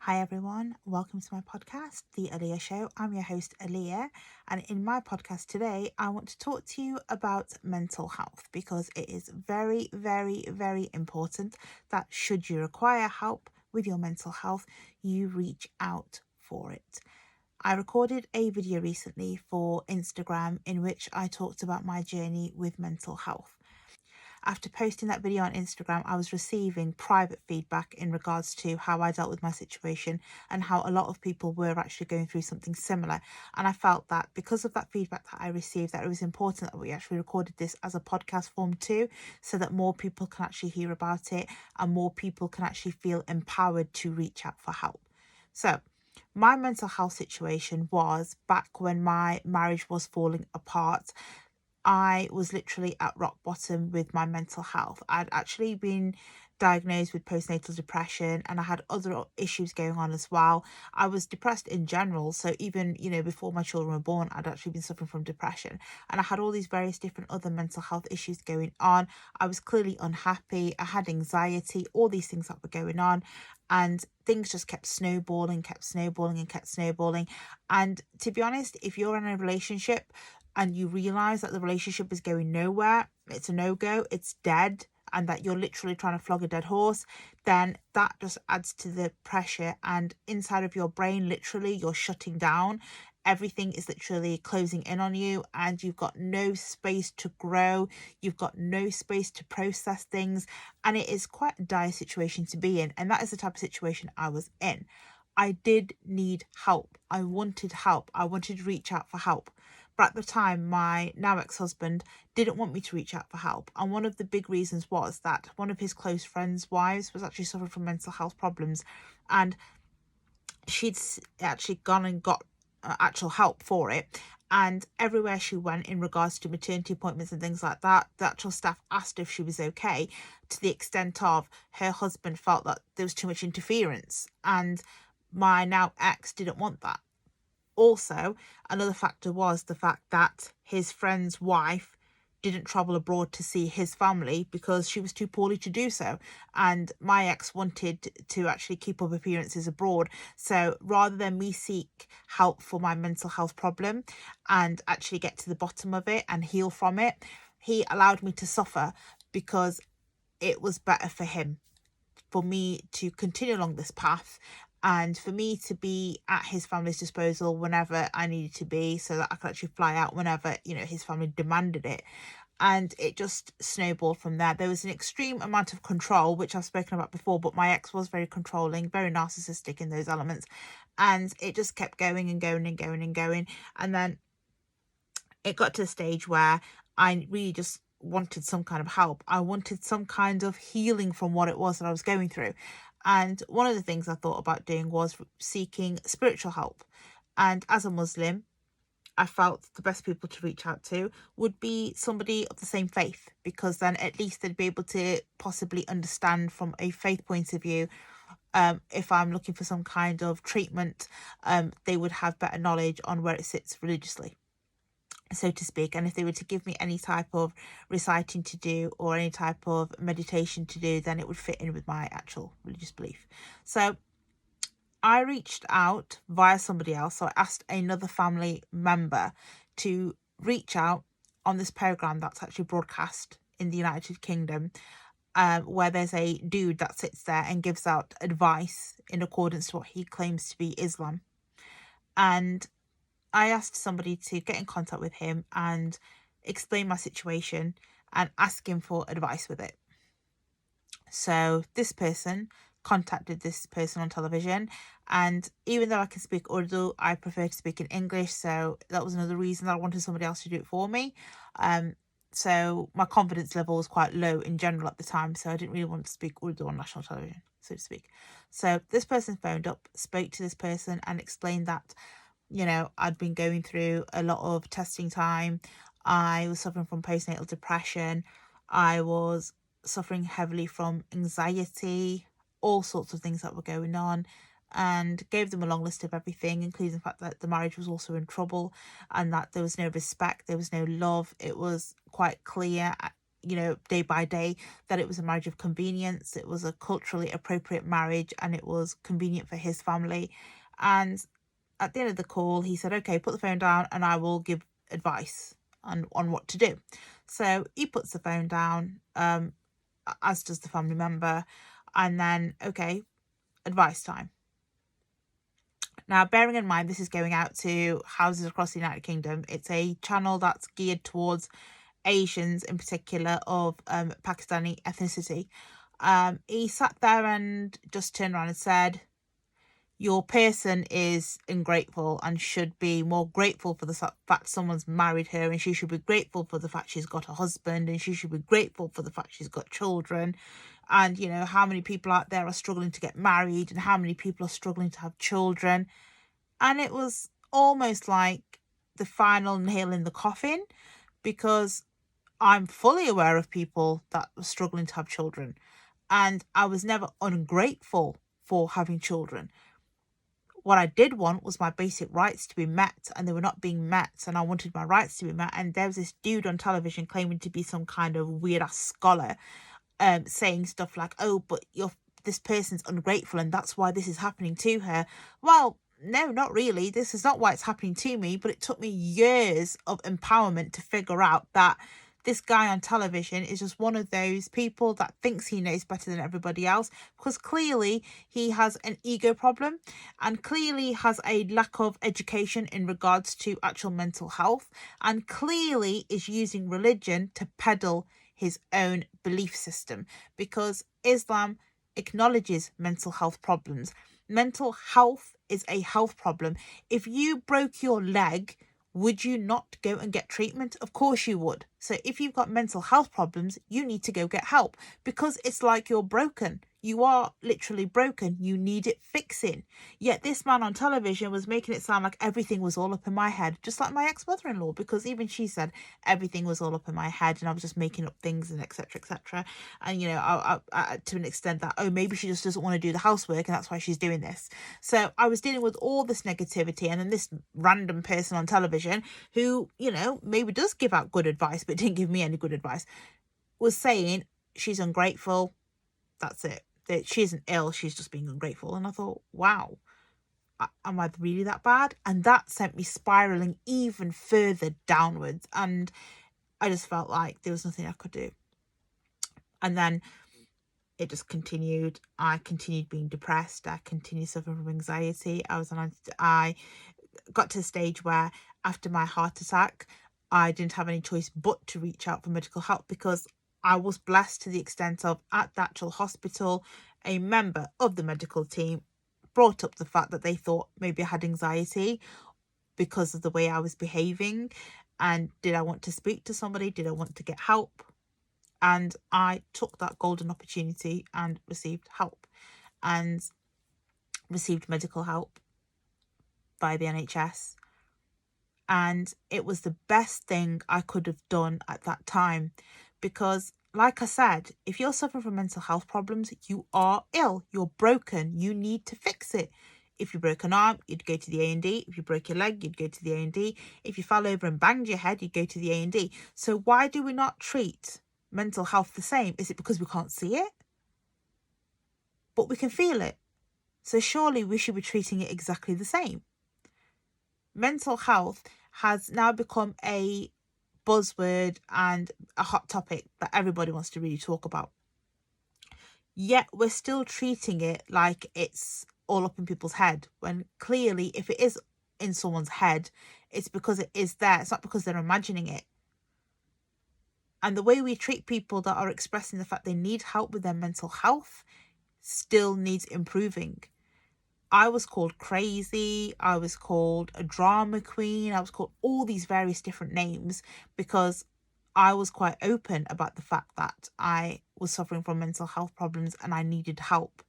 Hi everyone, welcome to my podcast, The Aaliyah Show. I'm your host, Aaliyah, and in my podcast today, I want to talk to you about mental health because it is very, very, very important that should you require help with your mental health, you reach out for it. I recorded a video recently for Instagram in which I talked about my journey with mental health. After posting that video on Instagram, I was receiving private feedback in regards to how I dealt with my situation and how a lot of people were actually going through something similar. And I felt that because of that feedback that I received, that it was important that we actually recorded this as a podcast form too, so that more people can actually hear about it and more people can actually feel empowered to reach out for help. So, my mental health situation was back when my marriage was falling apart. I was literally at rock bottom with my mental health. I'd actually been diagnosed with postnatal depression and I had other issues going on as well. I was depressed in general. So even, before my children were born, I'd actually been suffering from depression. And I had all these various different other mental health issues going on. I was clearly unhappy. I had anxiety, all these things that were going on. And things just kept snowballing, And to be honest, if you're in a relationship and you realize that the relationship is going nowhere, it's a no-go, it's dead, and that you're literally trying to flog a dead horse, then that just adds to the pressure. And inside of your brain, literally, you're shutting down. Everything is literally closing in on you, and you've got no space to grow. You've got no space to process things. And it is quite a dire situation to be in. And that is the type of situation I was in. I did need help. I wanted help. I wanted to reach out for help. But at the time, my now ex-husband didn't want me to reach out for help. And one of the big reasons was that one of his close friends' wives was actually suffering from mental health problems. And she'd actually gone and got actual help for it. And everywhere she went in regards to maternity appointments and things like that, the actual staff asked if she was okay, to the extent of her husband felt that there was too much interference. And my now ex didn't want that. Also, another factor was the fact that his friend's wife didn't travel abroad to see his family because she was too poorly to do so. And my ex wanted to actually keep up appearances abroad. So rather than me seek help for my mental health problem and actually get to the bottom of it and heal from it, he allowed me to suffer because it was better for him, for me to continue along this path and for me to be at his family's disposal whenever I needed to be, so that I could actually fly out whenever, his family demanded it. And it just snowballed from there. There was an extreme amount of control, which I've spoken about before, but my ex was very controlling, very narcissistic in those elements. And it just kept going and going and going and going. And then it got to a stage where I really just wanted some kind of help. I wanted some kind of healing from what it was that I was going through. And one of the things I thought about doing was seeking spiritual help. And as a Muslim, I felt the best people to reach out to would be somebody of the same faith, because then at least they'd be able to possibly understand from a faith point of view. If I'm looking for some kind of treatment, they would have better knowledge on where it sits religiously, so to speak. And if they were to give me any type of reciting to do or any type of meditation to do, then it would fit in with my actual religious belief. So I reached out via somebody else. So I asked another family member to reach out on this program that's actually broadcast in the United Kingdom, where there's a dude that sits there and gives out advice in accordance to what he claims to be Islam. And I asked somebody to get in contact with him and explain my situation and ask him for advice with it. So this person contacted this person on television, and even though I can speak Urdu, I prefer to speak in English. So that was another reason that I wanted somebody else to do it for me. So my confidence level was quite low in general at the time, so I didn't really want to speak Urdu on national television, so to speak. So this person phoned up, spoke to this person and explained that I'd been going through a lot of testing time. I was suffering from postnatal depression. I was suffering heavily from anxiety, all sorts of things that were going on, and gave them a long list of everything, including the fact that the marriage was also in trouble and that there was no respect, there was no love. It was quite clear, day by day, that it was a marriage of convenience. It was a culturally appropriate marriage, and it was convenient for his family. And at the end of the call, he said, okay, put the phone down and I will give advice on what to do. So he puts the phone down, as does the family member. And then, okay, advice time. Now, bearing in mind, this is going out to houses across the United Kingdom. It's a channel that's geared towards Asians in particular of Pakistani ethnicity. He sat there and just turned around and said, your person is ungrateful and should be more grateful for the fact someone's married her, and she should be grateful for the fact she's got a husband, and she should be grateful for the fact she's got children. And, how many people out there are struggling to get married, and how many people are struggling to have children. And it was almost like the final nail in the coffin, because I'm fully aware of people that were struggling to have children, and I was never ungrateful for having children. What I did want was my basic rights to be met, and they were not being met, and I wanted my rights to be met. And there was this dude on television claiming to be some kind of weird ass scholar, saying stuff like, oh, but this person's ungrateful and that's why this is happening to her. Well, no, not really. This is not why it's happening to me, but it took me years of empowerment to figure out that this guy on television is just one of those people that thinks he knows better than everybody else, because clearly he has an ego problem and clearly has a lack of education in regards to actual mental health, and clearly is using religion to peddle his own belief system, because Islam acknowledges mental health problems. Mental health is a health problem. If you broke your leg, would you not go and get treatment? Of course you would. So if you've got mental health problems, you need to go get help, because it's like you're broken. You are literally broken. You need it fixing. Yet this man on television was making it sound like everything was all up in my head, just like my ex-mother-in-law, because even she said everything was all up in my head and I was just making up things and etc, etc. And I, to an extent that, oh, maybe she just doesn't want to do the housework and that's why she's doing this. So I was dealing with all this negativity, and then this random person on television who, maybe does give out good advice but didn't give me any good advice, was saying she's ungrateful. That's it. That she isn't ill, she's just being ungrateful. And I thought, wow, am I really that bad? And that sent me spiraling even further downwards, and I just felt like there was nothing I could do. And then it just continued. I continued being depressed. I continued suffering from anxiety. I got to a stage where after my heart attack, I didn't have any choice but to reach out for medical help, because I was blessed to the extent of, at the actual hospital, a member of the medical team brought up the fact that they thought maybe I had anxiety because of the way I was behaving. And did I want to speak to somebody? Did I want to get help? And I took that golden opportunity and received help, and received medical help by the NHS. And it was the best thing I could have done at that time, because like I said, if you're suffering from mental health problems, you are ill, you're broken, you need to fix it. If you broke an arm, you'd go to the A&D. If you broke your leg, you'd go to the A&D. If you fell over and banged your head, you'd go to the A&D. So why do we not treat mental health the same? Is it because we can't see it? But we can feel it. So surely we should be treating it exactly the same. Mental health has now become a buzzword and a hot topic that everybody wants to really talk about. Yet we're still treating it like it's all up in people's head, when clearly if it is in someone's head, it's because it is there. It's not because they're imagining it. And the way we treat people that are expressing the fact they need help with their mental health still needs improving. I was called crazy, I was called a drama queen, I was called all these various different names, because I was quite open about the fact that I was suffering from mental health problems and I needed help.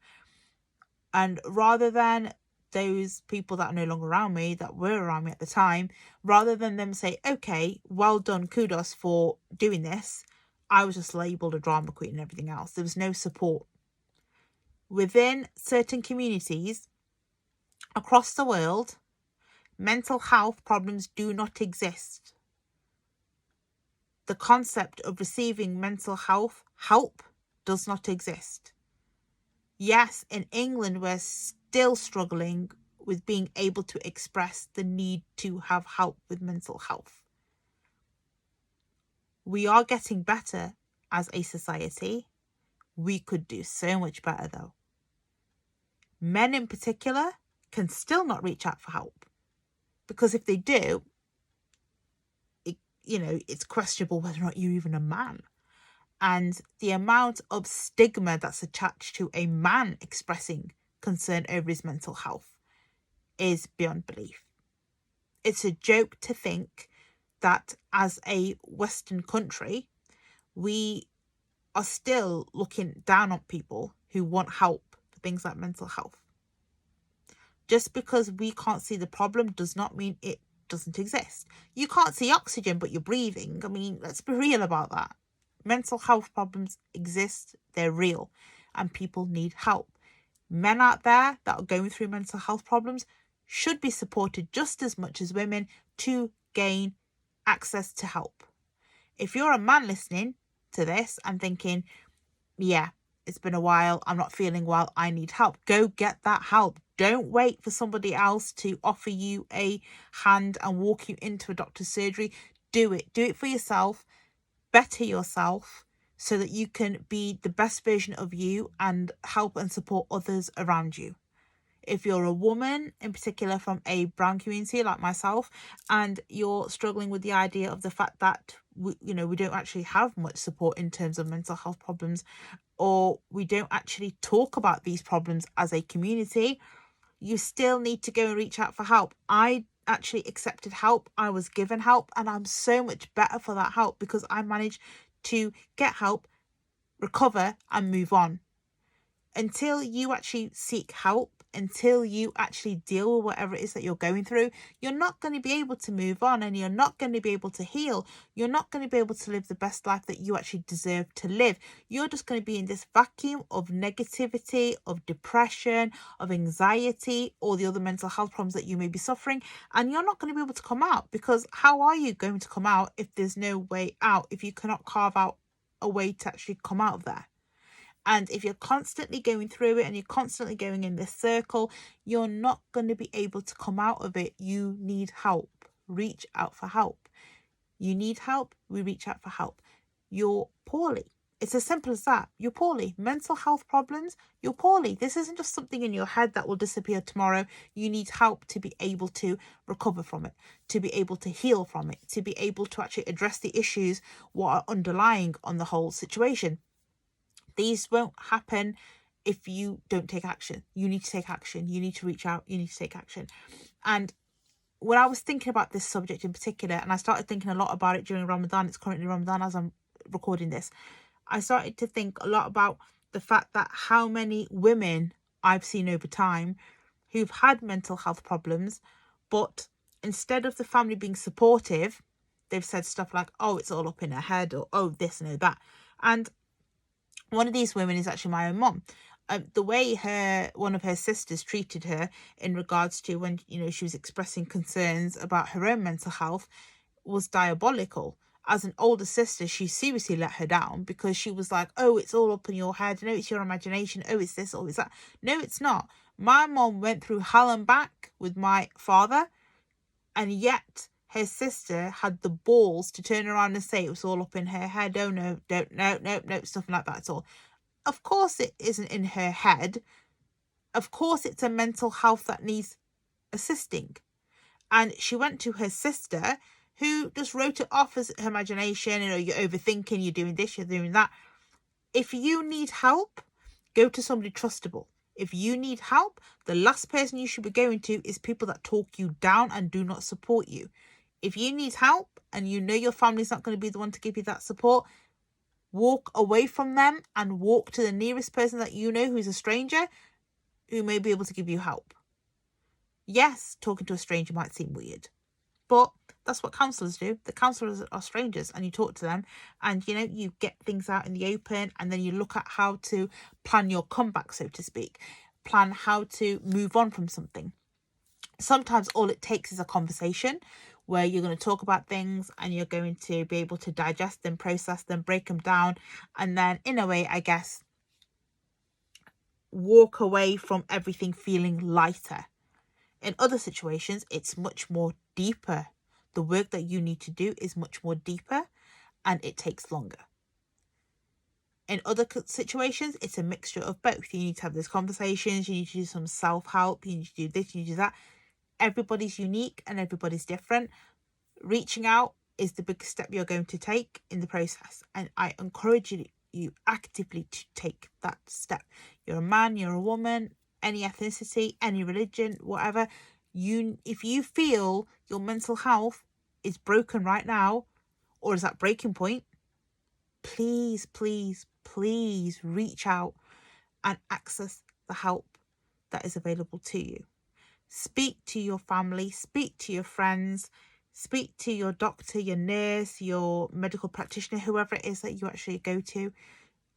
And rather than those people that are no longer around me, that were around me at the time, rather than them say, okay, well done, kudos for doing this, I was just labelled a drama queen and everything else. There was no support. Within certain communities across the world, mental health problems do not exist. the concept of receiving mental health help does not exist. Yes, in England, we're still struggling with being able to express the need to have help with mental health. We are getting better as a society. We could do so much better though. Men in particular can still not reach out for help, because if they do, it's questionable whether or not you're even a man. And the amount of stigma that's attached to a man expressing concern over his mental health is beyond belief. It's a joke to think that as a Western country, we are still looking down on people who want help for things like mental health. Just because we can't see the problem does not mean it doesn't exist. You can't see oxygen, but you're breathing. I mean, let's be real about that. Mental health problems exist, they're real, and people need help. Men out there that are going through mental health problems should be supported just as much as women to gain access to help. If you're a man listening to this and thinking, yeah, it's been a while, I'm not feeling well, I need help, go get that help. Don't wait for somebody else to offer you a hand and walk you into a doctor's surgery. Do it for yourself. Better yourself so that you can be the best version of you and help and support others around you. If you're a woman, in particular from a brown community like myself, and you're struggling with the idea of the fact that we don't actually have much support in terms of mental health problems, or we don't actually talk about these problems as a community, you still need to go and reach out for help. I actually accepted help. I was given help, and I'm so much better for that help because I managed to get help, recover, and move on. Until you actually seek help, until you actually deal with whatever it is that you're going through, you're not going to be able to move on, and you're not going to be able to heal. You're not going to be able to live the best life that you actually deserve to live. You're just going to be in this vacuum of negativity, of depression, of anxiety, or the other mental health problems that you may be suffering, and you're not going to be able to come out, because how are you going to come out if there's no way out, if you cannot carve out a way to actually come out of there? And if you're constantly going through it and you're constantly going in this circle, you're not going to be able to come out of it. You need help. Reach out for help. You need help. We reach out for help. You're poorly. It's as simple as that. You're poorly. Mental health problems, you're poorly. This isn't just something in your head that will disappear tomorrow. You need help to be able to recover from it, to be able to heal from it, to be able to actually address the issues what are underlying on the whole situation. These won't happen if you don't take action. You need to take action. You need to reach out. You need to take action. And when I was thinking about this subject in particular, and I started thinking a lot about it during Ramadan, it's currently Ramadan as I'm recording this, I started to think a lot about the fact that how many women I've seen over time who've had mental health problems, but instead of the family being supportive, they've said stuff like, oh, it's all up in her head, or oh, this and oh, that. And one of these women is actually my own mom. The way one of her sisters treated her in regards to when she was expressing concerns about her own mental health was diabolical. As an older sister, she seriously let her down, because she was like, oh, it's all up in your head. No, it's your imagination. Oh, it's this, oh, it's that. No, it's not. My mom went through hell and back with my father, and yet her sister had the balls to turn around and say it was all up in her head. Oh, no, no, stuff like that at all. Of course it isn't in her head. Of course it's a mental health that needs assisting. And she went to her sister, who just wrote it off as her imagination. You're overthinking, you're doing this, you're doing that. If you need help, go to somebody trustable. If you need help, the last person you should be going to is people that talk you down and do not support you. If you need help and you know your family's not going to be the one to give you that support, walk away from them and walk to the nearest person that you know who's a stranger who may be able to give you help. Yes, talking to a stranger might seem weird, but that's what counsellors do. The counsellors are strangers, and you talk to them and, you get things out in the open, and then you look at how to plan your comeback, so to speak, plan how to move on from something. Sometimes all it takes is a conversation where you're going to talk about things and you're going to be able to digest them, process them, break them down, and then in a way, I guess, walk away from everything feeling lighter. In other situations, it's much more deeper. The work that you need to do is much more deeper and it takes longer. In other situations, it's a mixture of both. You need to have those conversations, you need to do some self-help, you need to do this, you need to do that. Everybody's unique and everybody's different. Reaching out is the biggest step you're going to take in the process. And I encourage you actively to take that step. You're a man, you're a woman, any ethnicity, any religion, whatever. If you feel your mental health is broken right now, or is at breaking point, please, please, please reach out and access the help that is available to you. Speak to your family, speak to your friends, speak to your doctor, your nurse, your medical practitioner, whoever it is that you actually go to,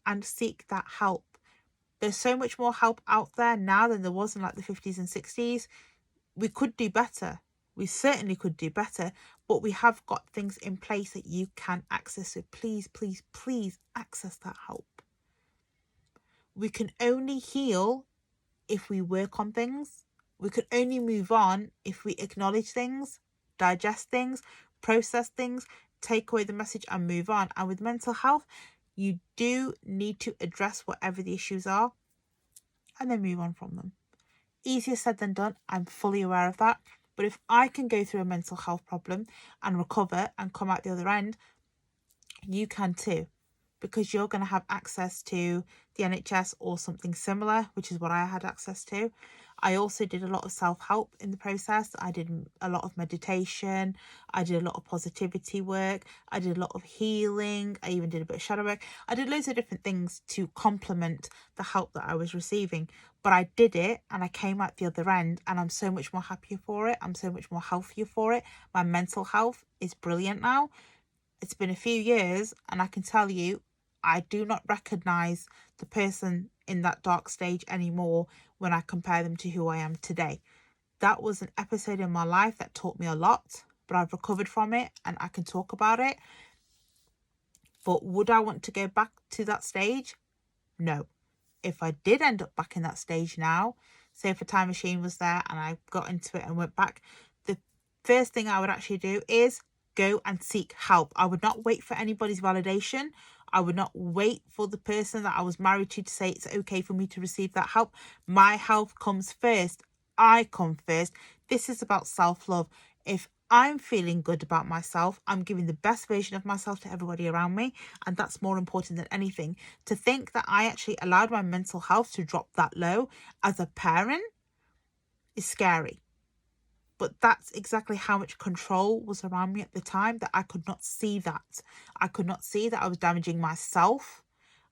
and seek that help. There's so much more help out there now than there was in like the 50s and 60s. We could do better. We certainly could do better, but we have got things in place that you can access. So please, please, please access that help. We can only heal if we work on things. We could only move on if we acknowledge things, digest things, process things, take away the message and move on. And with mental health, you do need to address whatever the issues are and then move on from them. Easier said than done. I'm fully aware of that. But if I can go through a mental health problem and recover and come out the other end, you can too, because you're going to have access to the NHS or something similar, which is what I had access to. I also did a lot of self-help in the process. I did a lot of meditation. I did a lot of positivity work. I did a lot of healing. I even did a bit of shadow work. I did loads of different things to complement the help that I was receiving. But I did it and I came out the other end and I'm so much more happier for it. I'm so much more healthier for it. My mental health is brilliant now. It's been a few years and I can tell you, I do not recognise the person in that dark stage anymore when I compare them to who I am today. That was an episode in my life that taught me a lot, but I've recovered from it and I can talk about it. But would I want to go back to that stage? No. If I did end up back in that stage now, say if a time machine was there and I got into it and went back, the first thing I would actually do is go and seek help. I would not wait for anybody's validation. I would not wait for the person that I was married to say it's okay for me to receive that help. My health comes first. I come first. This is about self-love. If I'm feeling good about myself, I'm giving the best version of myself to everybody around me. And that's more important than anything. To think that I actually allowed my mental health to drop that low as a parent is scary. But that's exactly how much control was around me at the time, that I could not see that. I could not see that I was damaging myself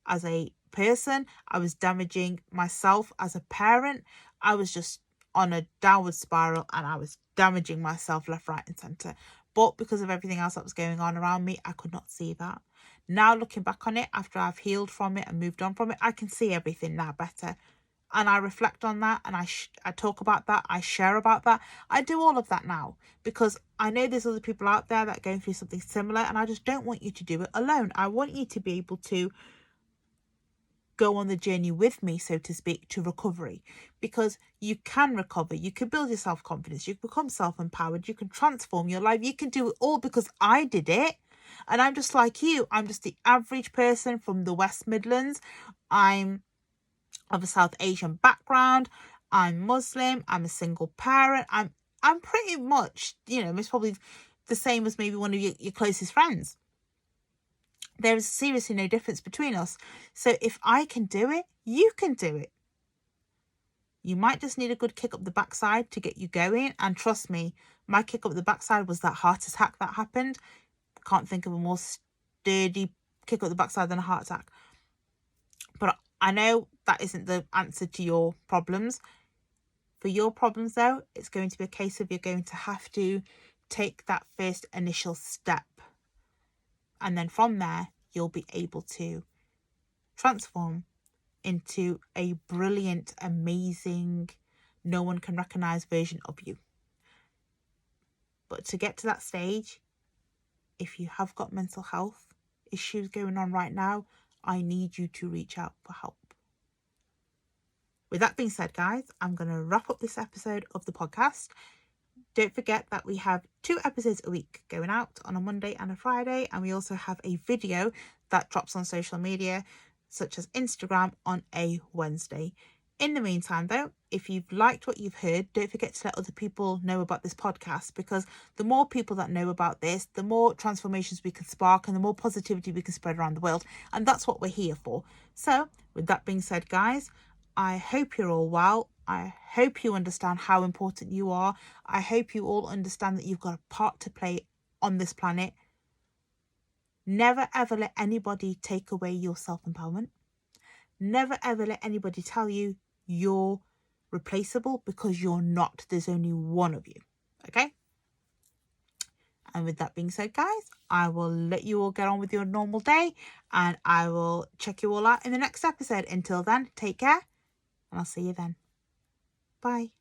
as a person. I was damaging myself as a parent. I was just on a downward spiral and I was damaging myself left, right and centre. But because of everything else that was going on around me, I could not see that. Now looking back on it, after I've healed from it and moved on from it, I can see everything now better. And I reflect on that and I talk about that. I share about that. I do all of that now because I know there's other people out there that are going through something similar and I just don't want you to do it alone. I want you to be able to go on the journey with me, so to speak, to recovery, because you can recover. You can build your self-confidence. You can become self-empowered. You can transform your life. You can do it all because I did it. And I'm just like you. I'm just the average person from the West Midlands. I'm of a South Asian background. I'm Muslim. I'm a single parent. I'm pretty much, it's probably the same as maybe one of your closest friends. There is seriously no difference between us. So if I can do it, you can do it. You might just need a good kick up the backside to get you going. And trust me, my kick up the backside was that heart attack that happened. Can't think of a more sturdy kick up the backside than a heart attack. But I know that isn't the answer to your problems. For your problems, though, it's going to be a case of you're going to have to take that first initial step. And then from there, you'll be able to transform into a brilliant, amazing, no one can recognize version of you. But to get to that stage, if you have got mental health issues going on right now, I need you to reach out for help. With that being said, guys, I'm going to wrap up this episode of the podcast. Don't forget that we have 2 episodes a week going out on a Monday and a Friday. And we also have a video that drops on social media, such as Instagram, on a Wednesday. In the meantime, though, if you've liked what you've heard, don't forget to let other people know about this podcast, because the more people that know about this, the more transformations we can spark and the more positivity we can spread around the world. And that's what we're here for. So with that being said, guys, I hope you're all well. I hope you understand how important you are. I hope you all understand that you've got a part to play on this planet. Never ever let anybody take away your self-empowerment. Never ever let anybody tell you you're replaceable, because you're not. There's only one of you. Okay? And with that being said, guys, I will let you all get on with your normal day, and I will check you all out in the next episode. Until then, take care, and I'll see you then. Bye.